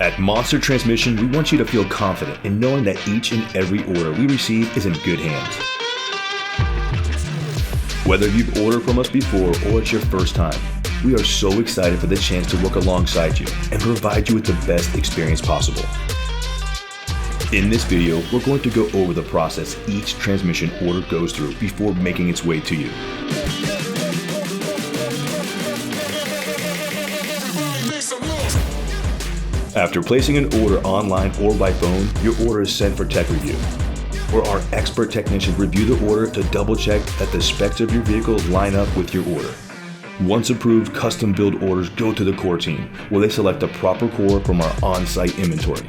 At Monster Transmission, we want you to feel confident in knowing that each and every order we receive is in good hands. Whether you've ordered from us before or it's your first time, we are so excited for the chance to work alongside you and provide you with the best experience possible. In this video, we're going to go over the process each transmission order goes through before making its way to you. After placing an order online or by phone, your order is sent for tech review, where our expert technicians review the order to double check that the specs of your vehicle line up with your order. Once approved, custom build orders go to the core team, where they select the proper core from our on-site inventory.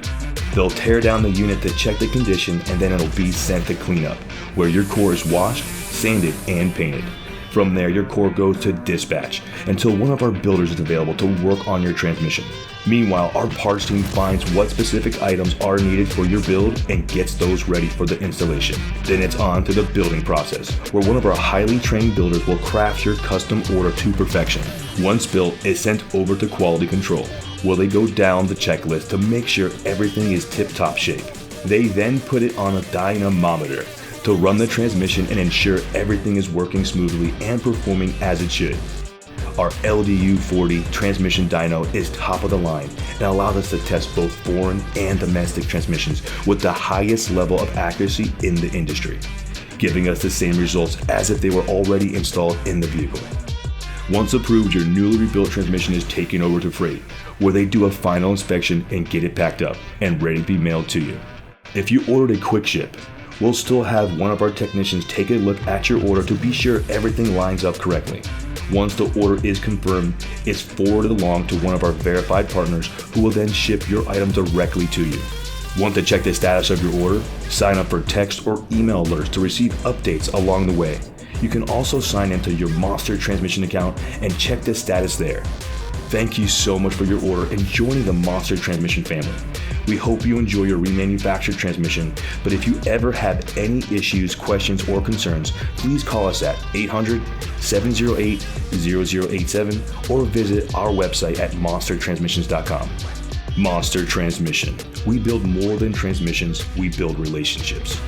They'll tear down the unit to check the condition, and then it'll be sent to cleanup, where your core is washed, sanded, and painted. From there, your core goes to dispatch until one of our builders is available to work on your transmission. Meanwhile, our parts team finds what specific items are needed for your build and gets those ready for the installation. Then it's on to the building process, where one of our highly trained builders will craft your custom order to perfection. Once built, it's sent over to quality control, where they go down the checklist to make sure everything is tip-top shape. They then put it on a dynamometer to run the transmission and ensure everything is working smoothly and performing as it should. Our LDU40 transmission dyno is top of the line and allows us to test both foreign and domestic transmissions with the highest level of accuracy in the industry, giving us the same results as if they were already installed in the vehicle. Once approved, your newly rebuilt transmission is taken over to freight, where they do a final inspection and get it packed up and ready to be mailed to you. If you ordered a quick ship, we'll still have one of our technicians take a look at your order to be sure everything lines up correctly. Once the order is confirmed, it's forwarded along to one of our verified partners who will then ship your item directly to you. Want to check the status of your order? Sign up for text or email alerts to receive updates along the way. You can also sign into your Monster Transmission account and check the status there. Thank you so much for your order and joining the Monster Transmission family. We hope you enjoy your remanufactured transmission, but if you ever have any issues, questions, or concerns, please call us at 800-708-0087 or visit our website at monstertransmissions.com. Monster Transmission. We build more than transmissions, we build relationships.